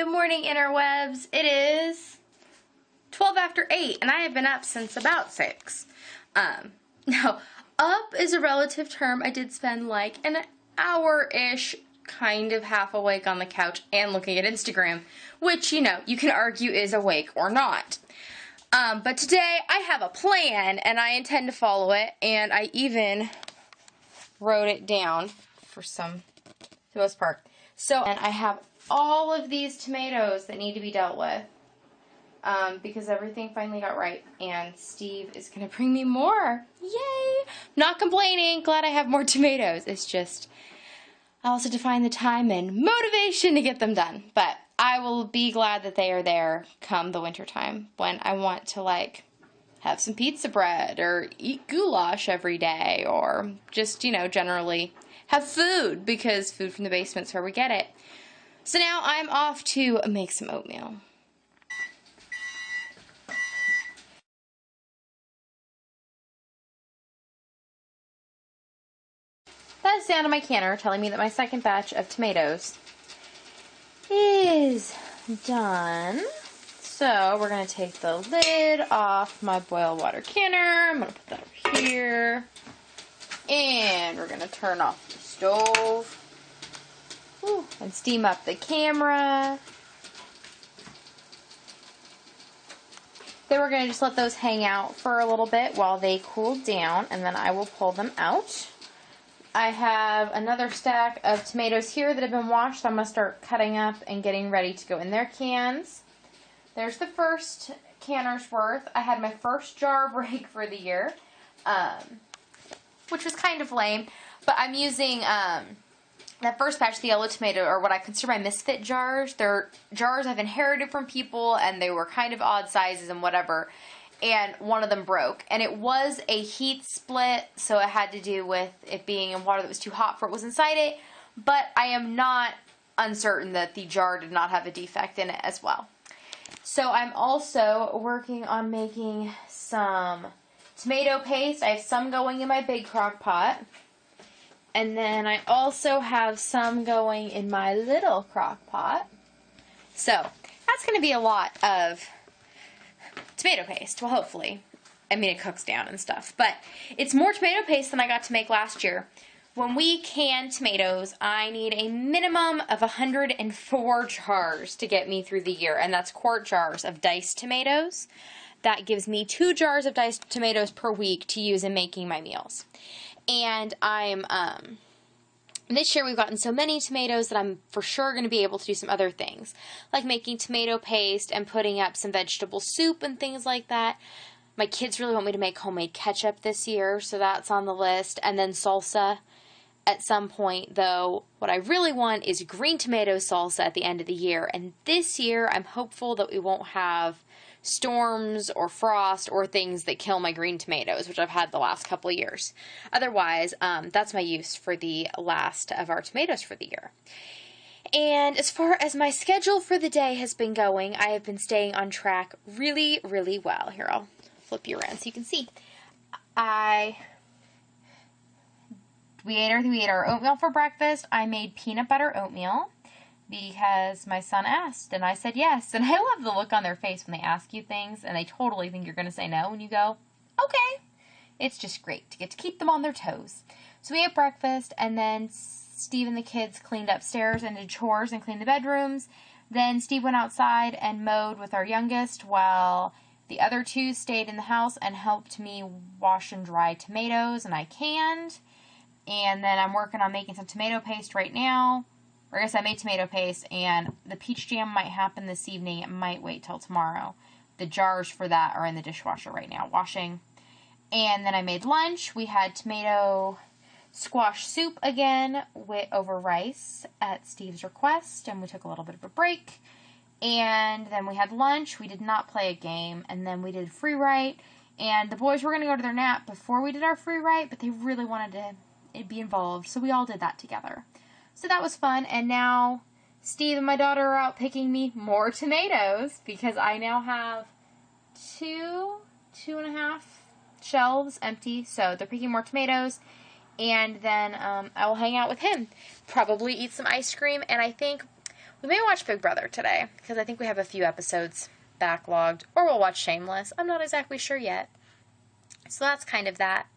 Good morning, interwebs. It is 12 after 8, and I have been up since about 6. Now, up is a relative term. I did spend like an hour-ish kind of half awake on the couch and looking at Instagram, which, you know, you can argue is awake or not. But today I have a plan, and I intend to follow it, and I even wrote it down for the most part. So, and I have all of these tomatoes that need to be dealt with, because everything finally got right, and Steve is going to bring me more. Yay! Not complaining, glad I have more tomatoes. It's just, I also have to find the time and motivation to get them done, but I will be glad that they are there come the winter time when I want to, like, have some pizza bread or eat goulash every day, or just, you know, generally have food, because food from the basement's where we get it. So now I'm off to make some oatmeal. That is the sound of my canner telling me that my second batch of tomatoes is done. So we're going to take the lid off my boil water canner. I'm going to put that over here. And we're going to turn off the stove. Whew, and steam up the camera. Then we're going to just let those hang out for a little bit while they cool down, and then I will pull them out. I have another stack of tomatoes here that have been washed, so I'm going to start cutting up and getting ready to go in their cans. There's the first canner's worth. I had my first jar break for the year, which was kind of lame, but I'm using that first batch, the yellow tomato, or what I consider my misfit jars. They're jars I've inherited from people, and they were kind of odd sizes and whatever, and one of them broke. And it was a heat split, so it had to do with it being in water that was too hot for what was inside it, but I am not uncertain that the jar did not have a defect in it as well. So I'm also working on making some tomato paste. I have some going in my big crock pot. And then I also have some going in my little crock pot. So that's going to be a lot of tomato paste. Well, hopefully. I mean, it cooks down and stuff. But it's more tomato paste than I got to make last year. When we can tomatoes, I need a minimum of 104 jars to get me through the year. And that's quart jars of diced tomatoes. That gives me 2 jars of diced tomatoes per week to use in making my meals. And I'm, this year we've gotten so many tomatoes that I'm for sure going to be able to do some other things, like making tomato paste and putting up some vegetable soup and things like that. My kids really want me to make homemade ketchup this year, so that's on the list, and then salsa at some point, though. What I really want is green tomato salsa at the end of the year, and this year I'm hopeful that we won't have storms or frost or things that kill my green tomatoes, which I've had the last couple of years. Otherwise, that's my use for the last of our tomatoes for the year. And as far as my schedule for the day has been going, I have been staying on track really, really well. Here, I'll flip you around so you can see. We ate our oatmeal for breakfast. I made peanut butter oatmeal because my son asked, and I said yes. And I love the look on their face when they ask you things, and they totally think you're going to say no, and you go, okay. It's just great to get to keep them on their toes. So we ate breakfast, and then Steve and the kids cleaned upstairs and did chores and cleaned the bedrooms. Then Steve went outside and mowed with our youngest, while the other 2 stayed in the house and helped me wash and dry tomatoes, and I canned. And then I'm working on making some tomato paste right now. Or I guess I made tomato paste, and the peach jam might happen this evening. It might wait till tomorrow. The jars for that are in the dishwasher right now, washing. And then I made lunch. We had tomato squash soup again over rice at Steve's request, and we took a little bit of a break. And then we had lunch. We did not play a game, and then we did free write. And the boys were going to go to their nap before we did our free write, but they really wanted to be involved, so we all did that together. So that was fun, and now Steve and my daughter are out picking me more tomatoes, because I now have 2.5 shelves empty, so they're picking more tomatoes, and then I will hang out with him, probably eat some ice cream, and I think We may watch Big Brother today, because I think we have a few episodes backlogged. Or we'll watch Shameless. I'm not exactly sure yet. So that's kind of that.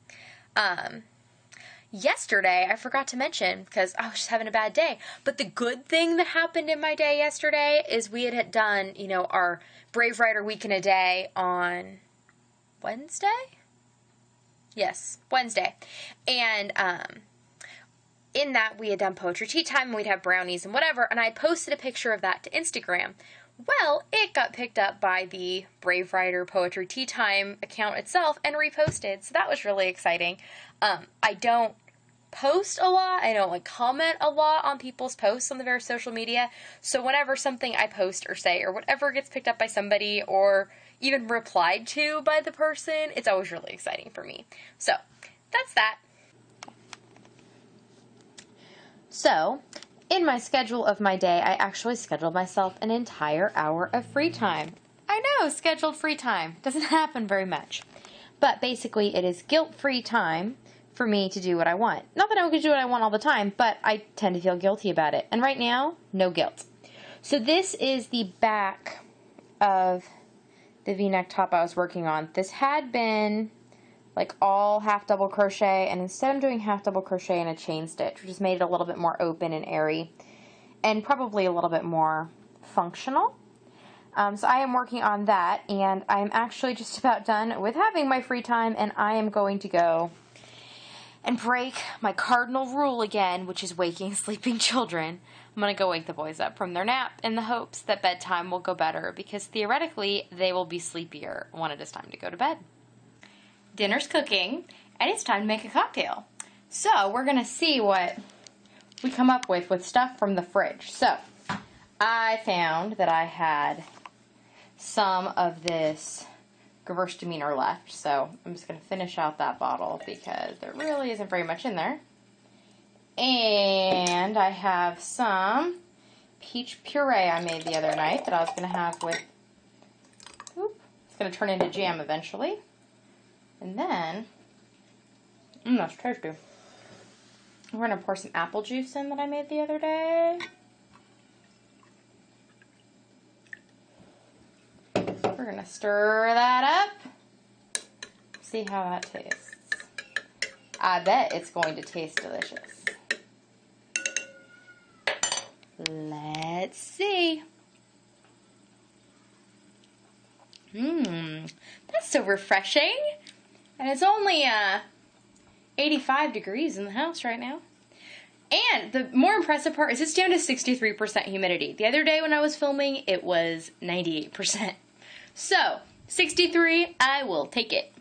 Yesterday, I forgot to mention, because I was just having a bad day, but the good thing that happened in my day yesterday is we had done, you know, our Brave Writer Week in a Day on Wednesday? Yes, Wednesday. And in that, we had done poetry tea time, and we'd have brownies and whatever, and I posted a picture of that to Instagram. Well, it got picked up by the Brave Writer Poetry Tea Time account itself and reposted, so that was really exciting. I don't post a lot, I don't comment a lot on people's posts on the various social media, so whenever something I post or say or whatever gets picked up by somebody or even replied to by the person, it's always really exciting for me. So, that's that. So, in my schedule of my day, I actually scheduled myself an entire hour of free time. I know, scheduled free time. Doesn't happen very much. But basically, it is guilt-free time for me to do what I want. Not that I'm going to do what I want all the time, but I tend to feel guilty about it. And right now, no guilt. So this is the back of the V-neck top I was working on. This had been like all half double crochet, and instead I'm doing half double crochet and a chain stitch, which just made it a little bit more open and airy, and probably a little bit more functional. So I am working on that, and I'm actually just about done with having my free time, and I am going to go and break my cardinal rule again, which is waking sleeping children. I'm going to go wake the boys up from their nap in the hopes that bedtime will go better, because theoretically they will be sleepier when it is time to go to bed. Dinner's cooking, and it's time to make a cocktail. So we're going to see what we come up with stuff from the fridge. So I found that I had some of this Gewürztraminer left, so I'm just going to finish out that bottle because there really isn't very much in there. And I have some peach puree I made the other night that I was going to have with, it's going to turn into jam eventually. And then, that's tasty. We're going to pour some apple juice in that I made the other day. We're going to stir that up. See how that tastes. I bet it's going to taste delicious. Let's see. That's so refreshing. And it's only 85 degrees in the house right now. And the more impressive part is it's down to 63% humidity. The other day when I was filming, it was 98%. So, 63, I will take it.